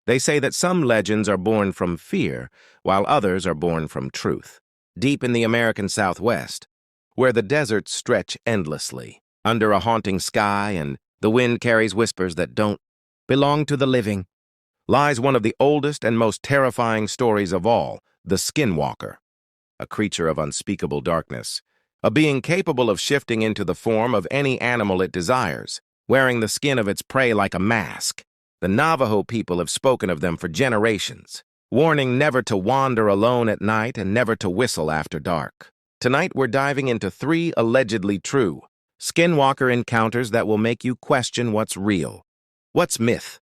They say that some legends are born from fear, while others are born from truth. Deep in the American Southwest, where the deserts stretch endlessly, under a haunting sky and the wind carries whispers that don't belong to the living, lies one of the oldest and most terrifying stories of all, the Skinwalker, a creature of unspeakable darkness, a being capable of shifting into the form of any animal it desires, wearing the skin of its prey like a mask. The Navajo people have spoken of them for generations, warning never to wander alone at night and never to whistle after dark. Tonight we're diving into 3 allegedly true Skinwalker encounters that will make you question what's real, what's myth,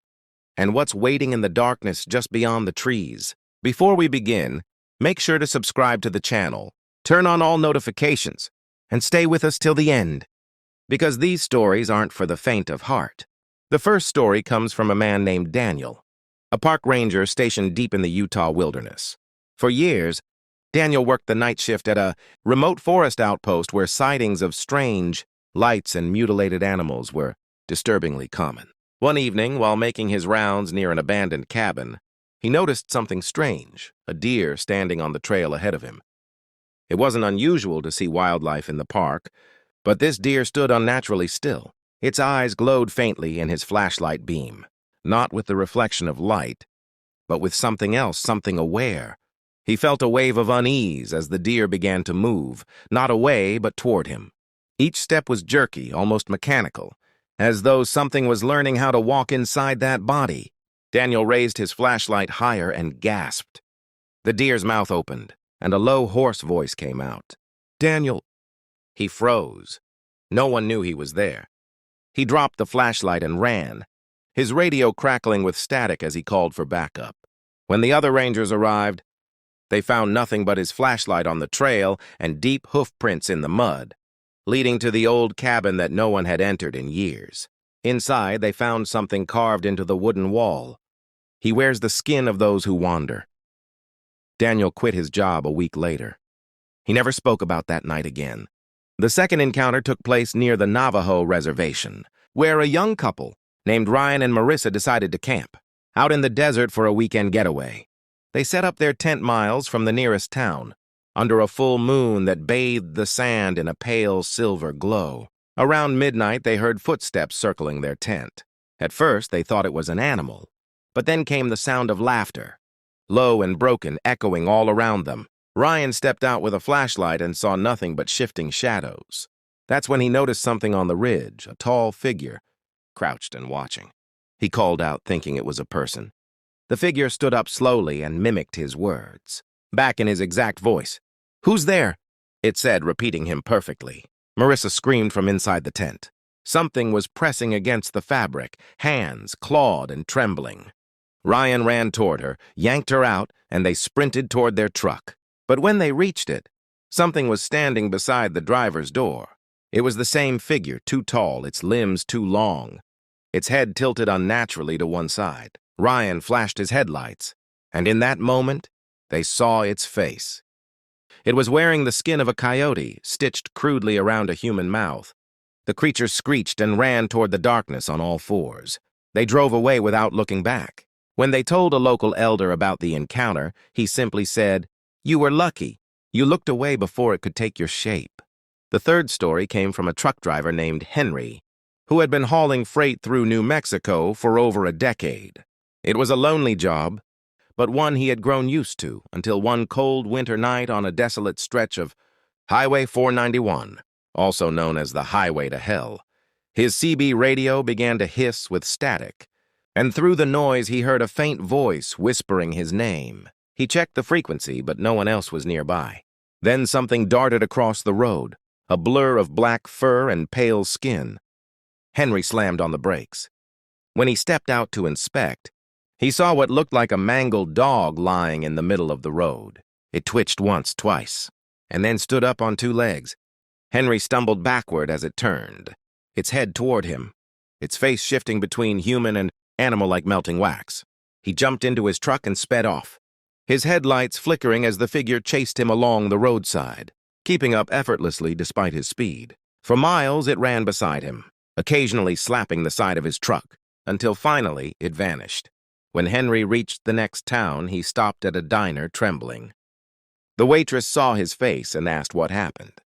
and what's waiting in the darkness just beyond the trees. Before we begin, make sure to subscribe to the channel, turn on all notifications, and stay with us till the end, because these stories aren't for the faint of heart. The first story comes from a man named Daniel, a park ranger stationed deep in the Utah wilderness. For years, Daniel worked the night shift at a remote forest outpost where sightings of strange lights and mutilated animals were disturbingly common. One evening, while making his rounds near an abandoned cabin, he noticed something strange, a deer standing on the trail ahead of him. It wasn't unusual to see wildlife in the park, but this deer stood unnaturally still. Its eyes glowed faintly in his flashlight beam, not with the reflection of light, but with something else, something aware. He felt a wave of unease as the deer began to move, not away, but toward him. Each step was jerky, almost mechanical, as though something was learning how to walk inside that body. Daniel raised his flashlight higher and gasped. The deer's mouth opened, and a low, hoarse voice came out. "Daniel." He froze. No one knew he was there. He dropped the flashlight and ran, his radio crackling with static as he called for backup. When the other rangers arrived, they found nothing but his flashlight on the trail and deep hoof prints in the mud, leading to the old cabin that no one had entered in years. Inside, they found something carved into the wooden wall. "He wears the skin of those who wander." Daniel quit his job a week later. He never spoke about that night again. The second encounter took place near the Navajo reservation, where a young couple named Ryan and Marissa decided to camp, out in the desert for a weekend getaway. They set up their tent miles from the nearest town, under a full moon that bathed the sand in a pale silver glow. Around midnight, they heard footsteps circling their tent. At first, they thought it was an animal, but then came the sound of laughter, low and broken, echoing all around them. Ryan stepped out with a flashlight and saw nothing but shifting shadows. That's when he noticed something on the ridge, a tall figure, crouched and watching. He called out, thinking it was a person. The figure stood up slowly and mimicked his words, back in his exact voice. "Who's there?" it said, repeating him perfectly. Marissa screamed from inside the tent. Something was pressing against the fabric, hands clawed and trembling. Ryan ran toward her, yanked her out, and they sprinted toward their truck. But when they reached it, something was standing beside the driver's door. It was the same figure, too tall, its limbs too long, its head tilted unnaturally to one side. Ryan flashed his headlights, and in that moment, they saw its face. It was wearing the skin of a coyote, stitched crudely around a human mouth. The creature screeched and ran toward the darkness on all fours. They drove away without looking back. When they told a local elder about the encounter, he simply said, "You were lucky. You looked away before it could take your shape." The third story came from a truck driver named Henry, who had been hauling freight through New Mexico for over a decade. It was a lonely job, but one he had grown used to until one cold winter night on a desolate stretch of Highway 491, also known as the Highway to Hell. His CB radio began to hiss with static, and through the noise he heard a faint voice whispering his name. He checked the frequency, but no one else was nearby. Then something darted across the road, a blur of black fur and pale skin. Henry slammed on the brakes. When he stepped out to inspect, he saw what looked like a mangled dog lying in the middle of the road. It twitched once, twice, and then stood up on 2 legs. Henry stumbled backward as it turned, its head toward him, its face shifting between human and animal like melting wax. He jumped into his truck and sped off, his headlights flickering as the figure chased him along the roadside, keeping up effortlessly despite his speed. For miles it ran beside him, occasionally slapping the side of his truck, until finally it vanished. When Henry reached the next town, he stopped at a diner trembling. The waitress saw his face and asked what happened.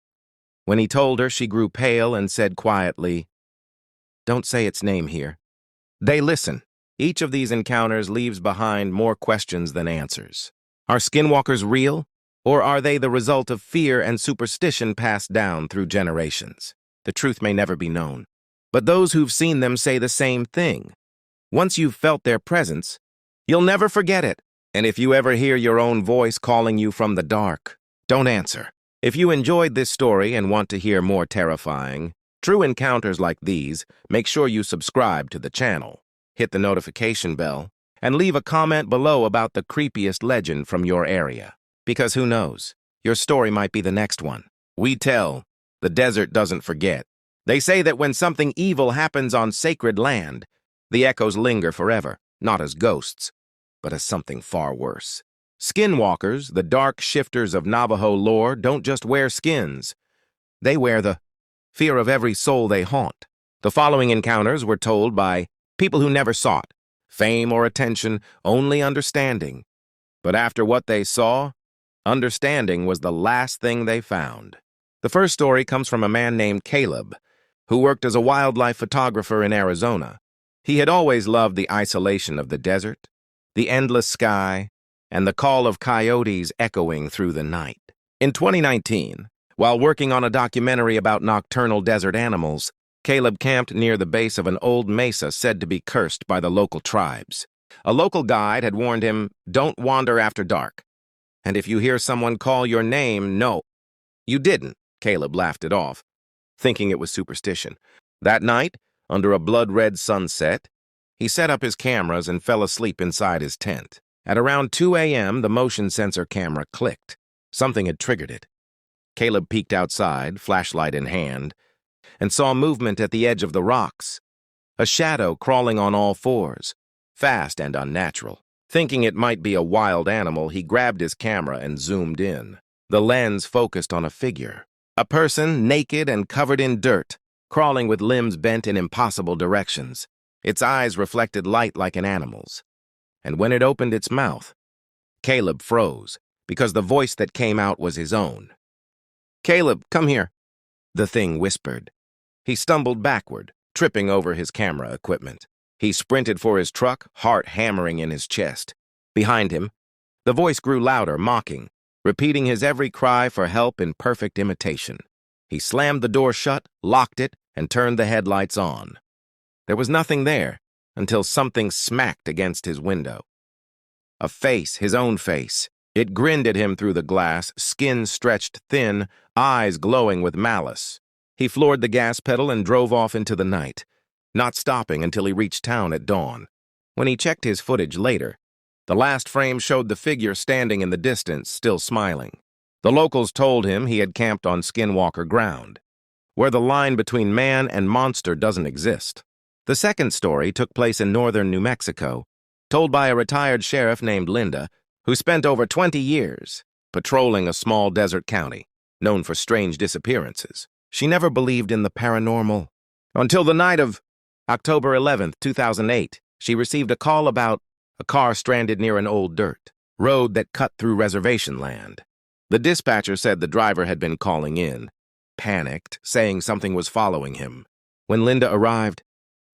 When he told her, she grew pale and said quietly, "Don't say its name here." They listen. Each of these encounters leaves behind more questions than answers. Are skinwalkers real, or are they the result of fear and superstition passed down through generations? The truth may never be known, but those who've seen them say the same thing. Once you've felt their presence, you'll never forget it. And if you ever hear your own voice calling you from the dark, don't answer. If you enjoyed this story and want to hear more terrifying, true encounters like these, make sure you subscribe to the channel, hit the notification bell, and leave a comment below about the creepiest legend from your area. Because who knows, your story might be the next one. We tell, the desert doesn't forget. They say that when something evil happens on sacred land, the echoes linger forever, not as ghosts, but as something far worse. Skinwalkers, the dark shifters of Navajo lore, don't just wear skins. They wear the fear of every soul they haunt. The following encounters were told by people who never sought fame or attention, only understanding. But after what they saw, understanding was the last thing they found. The first story comes from a man named Caleb, who worked as a wildlife photographer in Arizona. He had always loved the isolation of the desert, the endless sky, and the call of coyotes echoing through the night. In 2019, while working on a documentary about nocturnal desert animals, Caleb camped near the base of an old mesa said to be cursed by the local tribes. A local guide had warned him, "Don't wander after dark. And if you hear someone call your name, no." "You didn't," Caleb laughed it off, thinking it was superstition. That night, under a blood-red sunset, he set up his cameras and fell asleep inside his tent. At around 2 a.m., the motion sensor camera clicked. Something had triggered it. Caleb peeked outside, flashlight in hand, and saw movement at the edge of the rocks. A shadow crawling on all fours, fast and unnatural. Thinking it might be a wild animal, he grabbed his camera and zoomed in. The lens focused on a figure. A person, naked and covered in dirt, crawling with limbs bent in impossible directions. Its eyes reflected light like an animal's. And when it opened its mouth, Caleb froze, because the voice that came out was his own. "Caleb, come here," the thing whispered. He stumbled backward, tripping over his camera equipment. He sprinted for his truck, heart hammering in his chest. Behind him, the voice grew louder, mocking, repeating his every cry for help in perfect imitation. He slammed the door shut, locked it, and turned the headlights on. There was nothing there until something smacked against his window. A face, his own face. It grinned at him through the glass, skin stretched thin, eyes glowing with malice. He floored the gas pedal and drove off into the night, not stopping until he reached town at dawn. When he checked his footage later, the last frame showed the figure standing in the distance, still smiling. The locals told him he had camped on Skinwalker ground, where the line between man and monster doesn't exist. The second story took place in northern New Mexico, told by a retired sheriff named Linda, who spent over 20 years patrolling a small desert county, known for strange disappearances. She never believed in the paranormal. Until the night of October 11th, 2008, she received a call about a car stranded near an old dirt road that cut through reservation land. The dispatcher said the driver had been calling in, panicked, saying something was following him. When Linda arrived,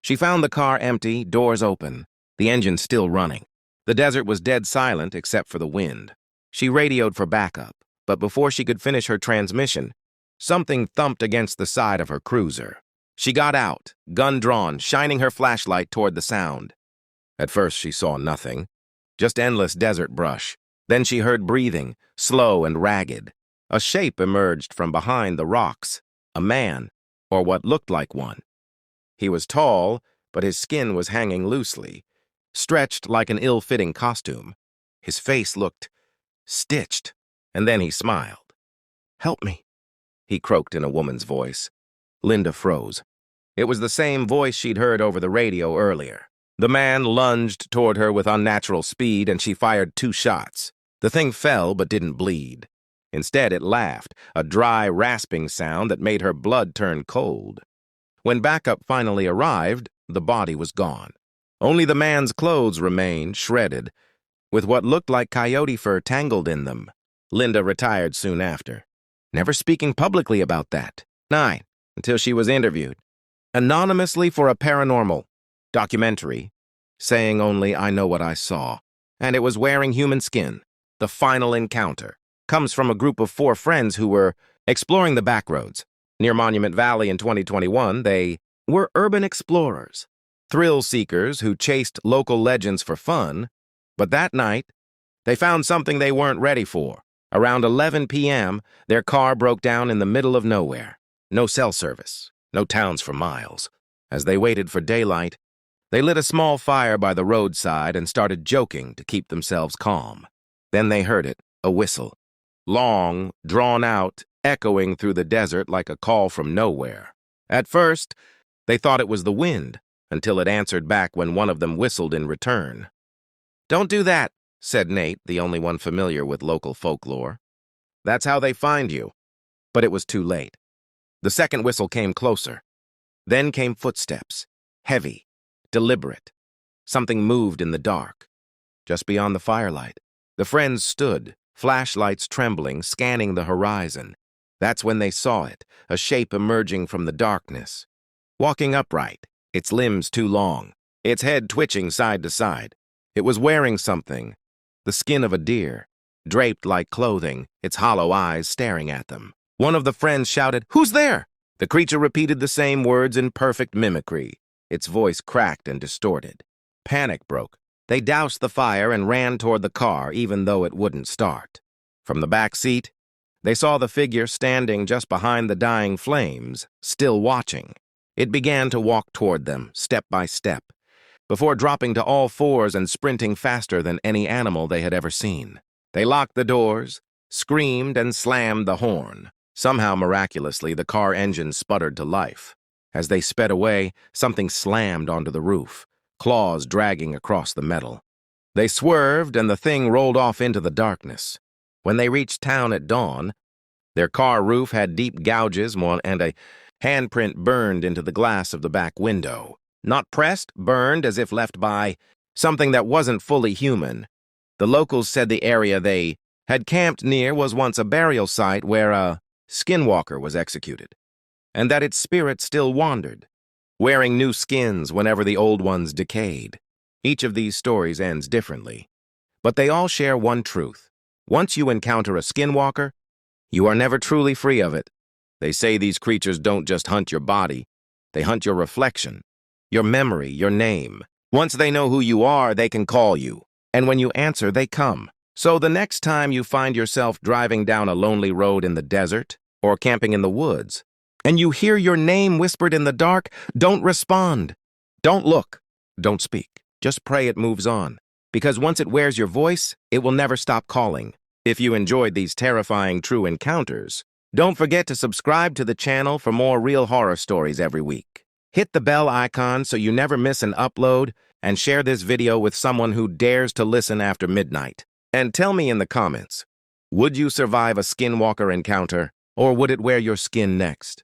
she found the car empty, doors open, the engine still running. The desert was dead silent except for the wind. She radioed for backup, but before she could finish her transmission, something thumped against the side of her cruiser. She got out, gun drawn, shining her flashlight toward the sound. At first she saw nothing, just endless desert brush. Then she heard breathing, slow and ragged. A shape emerged from behind the rocks, a man, or what looked like one. He was tall, but his skin was hanging loosely, stretched like an ill-fitting costume. His face looked stitched, and then he smiled. "Help me," he croaked in a woman's voice. Linda froze. It was the same voice she'd heard over the radio earlier. The man lunged toward her with unnatural speed, and she fired 2 shots. The thing fell but didn't bleed. Instead, it laughed, a dry, rasping sound that made her blood turn cold. When backup finally arrived, the body was gone. Only the man's clothes remained, shredded, with what looked like coyote fur tangled in them. Linda retired soon after, never speaking publicly about that. 9. Until she was interviewed, anonymously for a paranormal documentary, saying only, "I know what I saw." And it was wearing human skin. The final encounter comes from a group of 4 friends who were exploring the backroads near Monument Valley in 2021. They were urban explorers, thrill seekers who chased local legends for fun. But that night, they found something they weren't ready for. Around 11 p.m., their car broke down in the middle of nowhere. No cell service, no towns for miles. As they waited for daylight, they lit a small fire by the roadside and started joking to keep themselves calm. Then they heard it, a whistle. Long, drawn out, echoing through the desert like a call from nowhere. At first, they thought it was the wind, until it answered back when one of them whistled in return. "Don't do that," said Nate, the only one familiar with local folklore. "That's how they find you." But it was too late. The second whistle came closer. Then came footsteps, heavy, deliberate. Something moved in the dark, just beyond the firelight. The friends stood, flashlights trembling, scanning the horizon. That's when they saw it, a shape emerging from the darkness. Walking upright, its limbs too long, its head twitching side to side. It was wearing something, the skin of a deer, draped like clothing, its hollow eyes staring at them. One of the friends shouted, "Who's there?" The creature repeated the same words in perfect mimicry. Its voice cracked and distorted. Panic broke. They doused the fire and ran toward the car, even though it wouldn't start. From the back seat, they saw the figure standing just behind the dying flames, still watching. It began to walk toward them, step by step, before dropping to all fours and sprinting faster than any animal they had ever seen. They locked the doors, screamed, and slammed the horn. Somehow, miraculously, the car engine sputtered to life. As they sped away, something slammed onto the roof, claws dragging across the metal. They swerved, and the thing rolled off into the darkness. When they reached town at dawn, their car roof had deep gouges and a handprint burned into the glass of the back window. Not pressed, burned as if left by something that wasn't fully human. The locals said the area they had camped near was once a burial site where a Skinwalker was executed, and that its spirit still wandered, wearing new skins whenever the old ones decayed. Each of these stories ends differently, but they all share one truth. Once you encounter a Skinwalker, you are never truly free of it. They say these creatures don't just hunt your body, they hunt your reflection, your memory, your name. Once they know who you are, they can call you, and when you answer, they come. So the next time you find yourself driving down a lonely road in the desert or camping in the woods, and you hear your name whispered in the dark, don't respond. Don't look. Don't speak. Just pray it moves on. Because once it wears your voice, it will never stop calling. If you enjoyed these terrifying true encounters, don't forget to subscribe to the channel for more real horror stories every week. Hit the bell icon so you never miss an upload, and share this video with someone who dares to listen after midnight. And tell me in the comments, would you survive a Skinwalker encounter, or would it wear your skin next?